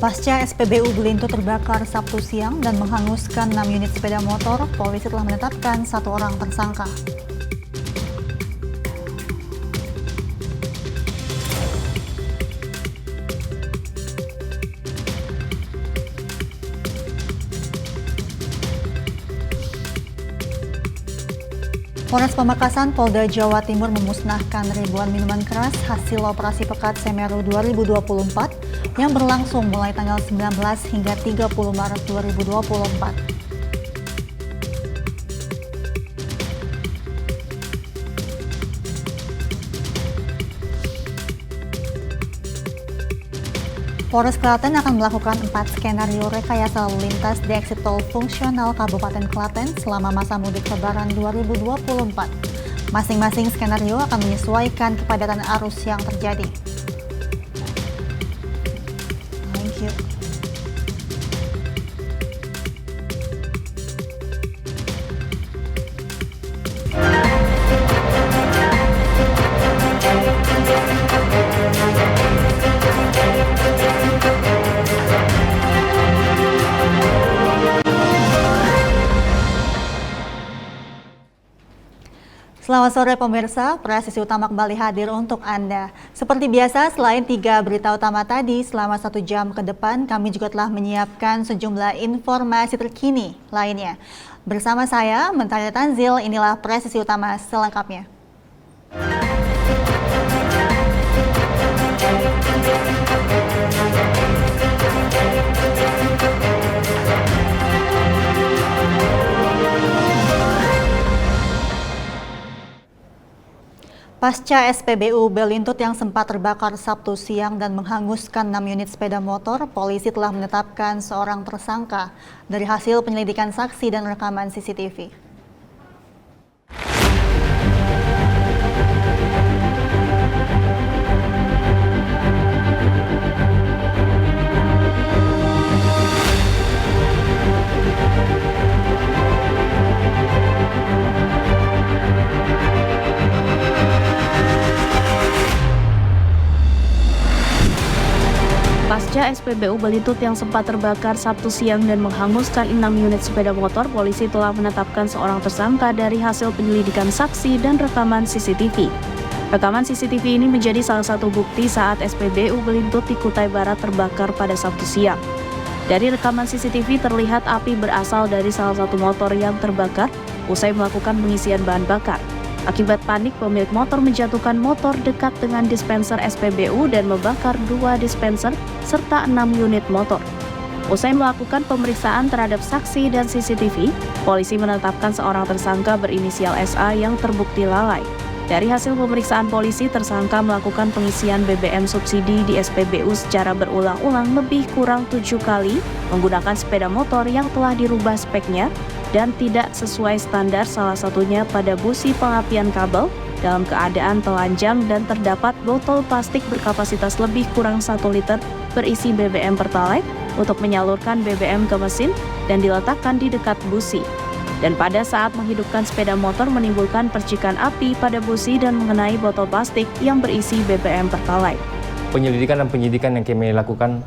Pasca SPBU Belintu terbakar Sabtu siang dan menghanguskan 6 unit sepeda motor, polisi telah menetapkan 1 orang tersangka. Polres Pamekasan, Polda Jawa Timur memusnahkan ribuan minuman keras hasil operasi Pekat Semeru 2024 yang berlangsung mulai tanggal 19 hingga 30 Maret 2024. Polres Klaten akan melakukan 4 skenario rekayasa lalu lintas di eksit tol fungsional Kabupaten Klaten selama masa mudik Lebaran 2024. Masing-masing skenario akan menyesuaikan kepadatan arus yang terjadi. Thank you. Selamat sore pemirsa, Presisi Utama kembali hadir untuk Anda. Seperti biasa, selain 3 berita utama tadi, selama 1 jam ke depan kami juga telah menyiapkan sejumlah informasi terkini lainnya. Bersama saya, Mentari Tanzil, inilah Presisi Utama selengkapnya. Pasca SPBU Belintut yang sempat terbakar Sabtu siang dan menghanguskan 6 unit sepeda motor, polisi telah menetapkan seorang tersangka dari hasil penyelidikan saksi dan rekaman CCTV. Pasca SPBU Belintut yang sempat terbakar Sabtu siang dan menghanguskan 6 unit sepeda motor, polisi telah menetapkan seorang tersangka dari hasil penyelidikan saksi dan rekaman CCTV. Rekaman CCTV ini menjadi salah satu bukti saat SPBU Belintut di Kutai Barat terbakar pada Sabtu siang. Dari rekaman CCTV terlihat api berasal dari salah satu motor yang terbakar usai melakukan pengisian bahan bakar. Akibat panik, pemilik motor menjatuhkan motor dekat dengan dispenser SPBU dan membakar 2 dispenser serta 6 unit motor. Usai melakukan pemeriksaan terhadap saksi dan CCTV, polisi menetapkan seorang tersangka berinisial SA yang terbukti lalai. Dari hasil pemeriksaan polisi, tersangka melakukan pengisian BBM subsidi di SPBU secara berulang-ulang lebih kurang 7 kali menggunakan sepeda motor yang telah dirubah speknya dan tidak sesuai standar, salah satunya pada busi pengapian kabel dalam keadaan telanjang dan terdapat botol plastik berkapasitas lebih kurang 1 liter berisi BBM Pertalite untuk menyalurkan BBM ke mesin dan diletakkan di dekat busi. Dan pada saat menghidupkan sepeda motor menimbulkan percikan api pada busi dan mengenai botol plastik yang berisi BBM Pertalite. Penyelidikan dan penyidikan yang kami lakukan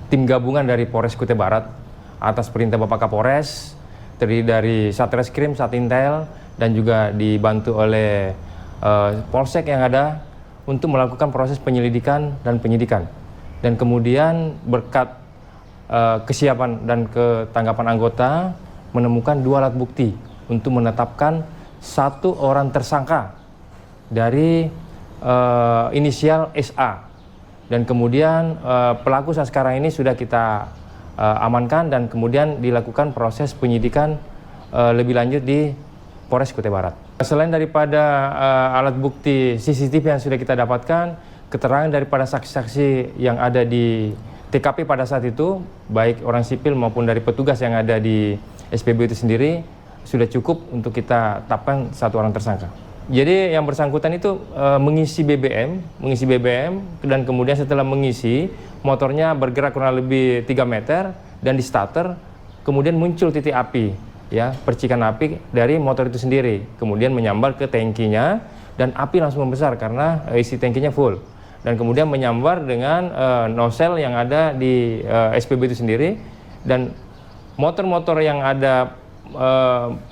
tim gabungan dari Polres Kutai Barat atas perintah Bapak Kapolres, terdiri dari Satreskrim, Satintel, dan juga dibantu oleh Polsek yang ada untuk melakukan proses penyelidikan dan penyidikan. Dan kemudian berkat kesiapan dan ketanggapan anggota menemukan 2 alat bukti untuk menetapkan 1 orang tersangka dari inisial SA. Dan kemudian pelaku saat sekarang ini sudah kita amankan dan kemudian dilakukan proses penyidikan lebih lanjut di Polres Kutai Barat. Selain daripada alat bukti CCTV yang sudah kita dapatkan, keterangan daripada saksi-saksi yang ada di TKP pada saat itu, baik orang sipil maupun dari petugas yang ada di SPBU itu sendiri, sudah cukup untuk kita tetapkan 1 orang tersangka. Jadi yang bersangkutan itu mengisi BBM dan kemudian setelah mengisi, motornya bergerak kurang lebih 3 meter dan di starter, kemudian muncul titik api, ya, percikan api dari motor itu sendiri, kemudian menyambar ke tangkinya dan api langsung membesar karena isi tangkinya full. dan kemudian menyambar dengan nozzle yang ada di SPB itu sendiri, dan motor-motor yang ada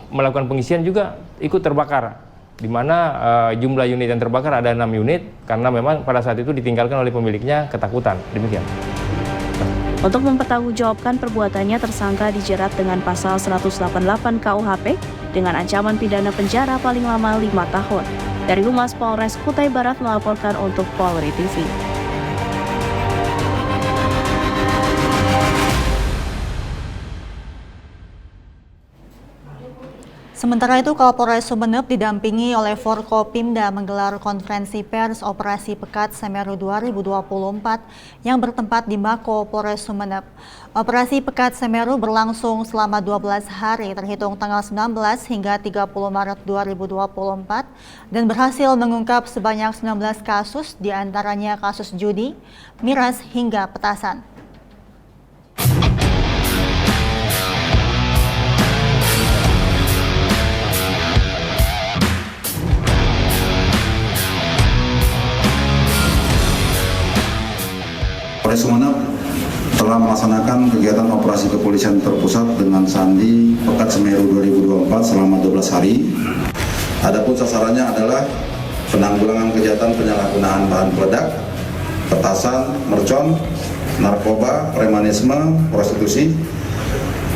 melakukan pengisian juga ikut terbakar, di mana jumlah unit yang terbakar ada 6 unit karena memang pada saat itu ditinggalkan oleh pemiliknya ketakutan. Demikian. Untuk mempertanggungjawabkan perbuatannya, tersangka dijerat dengan pasal 188 KUHP dengan ancaman pidana penjara paling lama 5 tahun. Dari Humas Polres Kutai Barat melaporkan untuk Polri TV. Sementara itu, Kapolres Sumeneb didampingi oleh Forkopimda menggelar konferensi pers Operasi Pekat Semeru 2024 yang bertempat di Mako Polres Sumeneb. Operasi Pekat Semeru berlangsung selama 12 hari terhitung tanggal 19 hingga 30 Maret 2024 dan berhasil mengungkap sebanyak 19 kasus, diantaranya kasus judi, miras hingga petasan. Polres Sumeneb telah melaksanakan kegiatan operasi kepolisian terpusat dengan sandi Pekat Semeru 2024 selama 12 hari. Adapun sasarannya adalah penanggulangan kejahatan penyalahgunaan bahan peledak, petasan, mercon, narkoba, premanisme, prostitusi,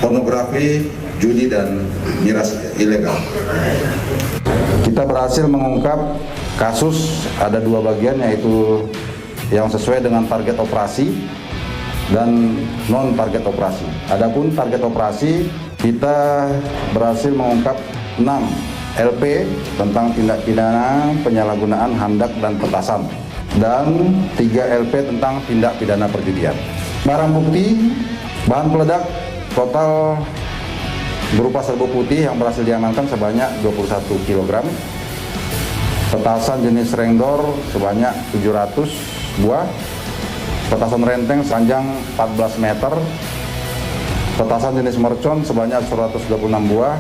pornografi, judi, dan miras ilegal. Kita berhasil mengungkap kasus, ada 2 bagian, yaitu yang sesuai dengan target operasi dan non target operasi. Adapun target operasi, kita berhasil mengungkap 6 LP tentang tindak pidana penyalahgunaan handak dan petasan dan 3 LP tentang tindak pidana perjudian. Barang bukti bahan peledak total berupa serbuk putih yang berhasil diamankan sebanyak 21 kg. Petasan jenis rengdor sebanyak 700 buah, petasan renteng sepanjang 14 meter, petasan jenis mercon sebanyak 126 buah,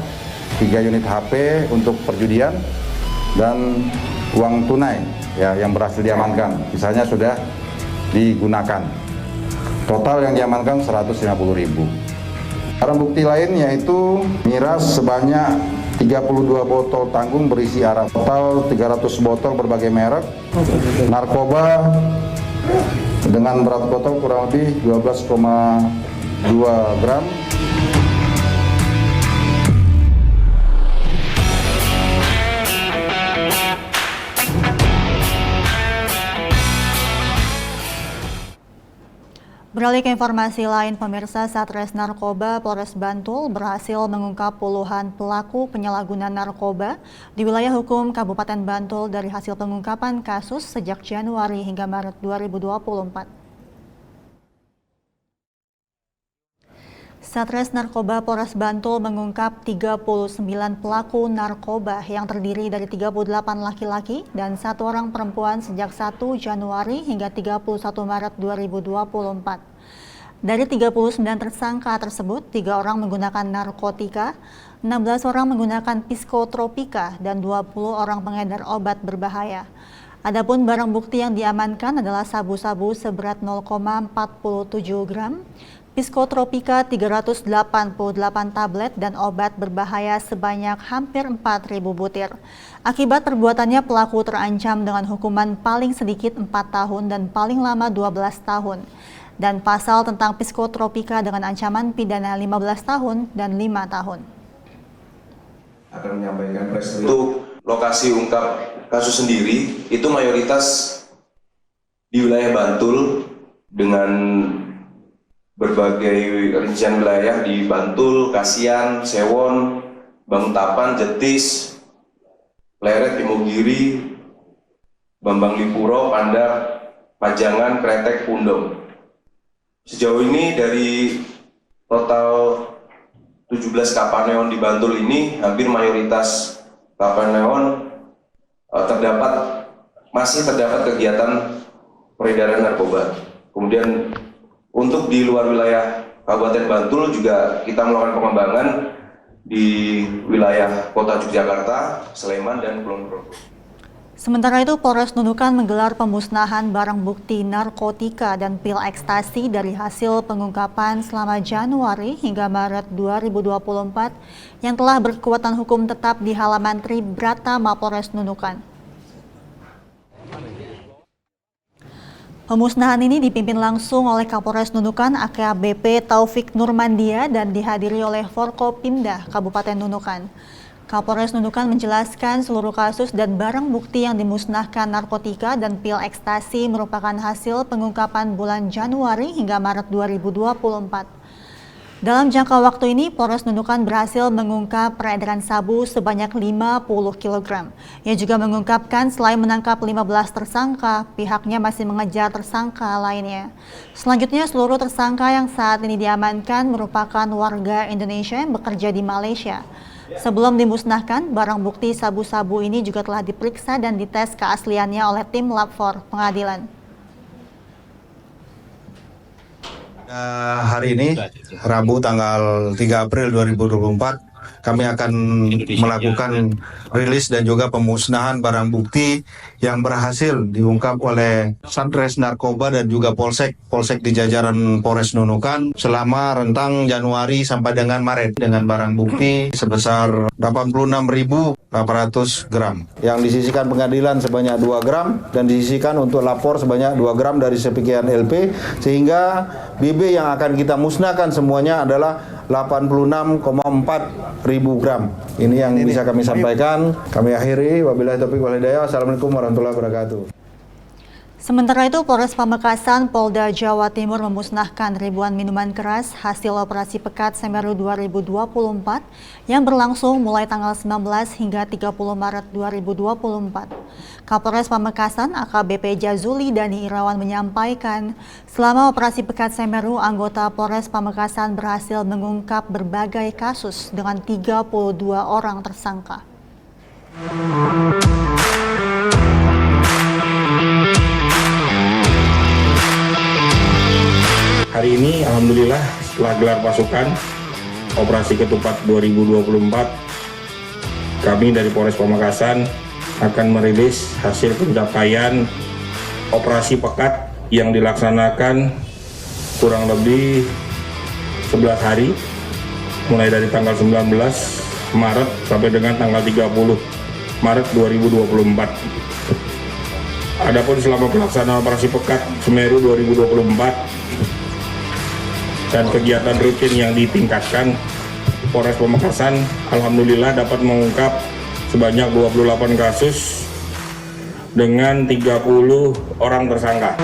3 unit HP untuk perjudian, dan uang tunai ya yang berhasil diamankan, sisanya sudah digunakan. Total yang diamankan 150.000. Barang bukti lain yaitu miras sebanyak 32 botol tanggung berisi arak, total 300 botol berbagai merek, narkoba dengan berat botol kurang lebih 12,2 gram. Beralih ke informasi lain, pemirsa, Satres Narkoba Polres Bantul berhasil mengungkap puluhan pelaku penyalahgunaan narkoba di wilayah hukum Kabupaten Bantul dari hasil pengungkapan kasus sejak Januari hingga Maret 2024. Satres Narkoba Polres Bantul mengungkap 39 pelaku narkoba yang terdiri dari 38 laki-laki dan 1 orang perempuan sejak 1 Januari hingga 31 Maret 2024. Dari 39 tersangka tersebut, 3 orang menggunakan narkotika, 16 orang menggunakan psikotropika, dan 20 orang pengedar obat berbahaya. Adapun barang bukti yang diamankan adalah sabu-sabu seberat 0,47 gram, psikotropika 388 tablet, dan obat berbahaya sebanyak hampir 4.000 butir. Akibat perbuatannya, pelaku terancam dengan hukuman paling sedikit 4 tahun dan paling lama 12 tahun. Dan pasal tentang psikotropika dengan ancaman pidana 15 tahun dan 5 tahun. Akan menyampaikan press release. Untuk lokasi ungkap kasus sendiri, itu mayoritas di wilayah Bantul dengan berbagai rincian wilayah di Bantul, Kasian, Sewon, Bangtapan, Jetis, Pleret, Imogiri, Bambang Lipuro, Pandak, Pajangan, Kretek, Pundong. Sejauh ini dari total 17 kapal neon di Bantul ini, hampir mayoritas kapal neon masih terdapat kegiatan peredaran narkoba. Kemudian untuk di luar wilayah Kabupaten Bantul juga kita melakukan pengembangan di wilayah Kota Yogyakarta, Sleman, dan Kulon Progo. Sementara itu, Polres Nunukan menggelar pemusnahan barang bukti narkotika dan pil ekstasi dari hasil pengungkapan selama Januari hingga Maret 2024 yang telah berkekuatan hukum tetap di halaman Tribrata Mapolres Nunukan. Pemusnahan ini dipimpin langsung oleh Kapolres Nunukan AKBP Taufik Nurmandia dan dihadiri oleh Forkopimda Kabupaten Nunukan. Kapolres Nunukan menjelaskan seluruh kasus dan barang bukti yang dimusnahkan narkotika dan pil ekstasi merupakan hasil pengungkapan bulan Januari hingga Maret 2024. Dalam jangka waktu ini, Polres Nunukan berhasil mengungkap peredaran sabu sebanyak 50 kg. Ia juga mengungkapkan selain menangkap 15 tersangka, pihaknya masih mengejar tersangka lainnya. Selanjutnya, seluruh tersangka yang saat ini diamankan merupakan warga Indonesia yang bekerja di Malaysia. Sebelum dimusnahkan, barang bukti sabu-sabu ini juga telah diperiksa dan dites keasliannya oleh tim Lab 4 Pengadilan. Hari ini, Rabu tanggal 3 April 2024, kami akan melakukan rilis dan juga pemusnahan barang bukti yang berhasil diungkap oleh Satres Narkoba dan juga Polsek di jajaran Polres Nunukan selama rentang Januari sampai dengan Maret dengan barang bukti sebesar 86.800 gram yang disisikan pengadilan sebanyak 2 gram dan disisikan untuk lapor sebanyak 2 gram dari sekian LP, sehingga BB yang akan kita musnahkan semuanya adalah 86,4 ribu gram. Ini yang bisa kami sampaikan. Kami akhiri. Wabillahi taufiq wal hidayah. Wassalamualaikum warahmatullahi wabarakatuh. Sementara itu, Polres Pamekasan, Polda Jawa Timur memusnahkan ribuan minuman keras hasil operasi Pekat Semeru 2024 yang berlangsung mulai tanggal 19 hingga 30 Maret 2024. Kapolres Pamekasan AKBP Jazuli Dani Irawan menyampaikan, selama operasi Pekat Semeru, anggota Polres Pamekasan berhasil mengungkap berbagai kasus dengan 32 orang tersangka. Hari ini alhamdulillah setelah gelar pasukan Operasi Ketupat 2024, kami dari Polres Pamekasan akan merilis hasil pencapaian Operasi Pekat yang dilaksanakan kurang lebih 11 hari mulai dari tanggal 19 Maret sampai dengan tanggal 30 Maret 2024. Adapun selama pelaksanaan Operasi Pekat Semeru 2024 dan kegiatan rutin yang ditingkatkan, Polres Pamekasan alhamdulillah dapat mengungkap sebanyak 28 kasus dengan 30 orang tersangka.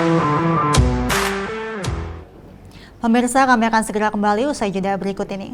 Pemirsa, kami akan segera kembali usai jeda berikut ini.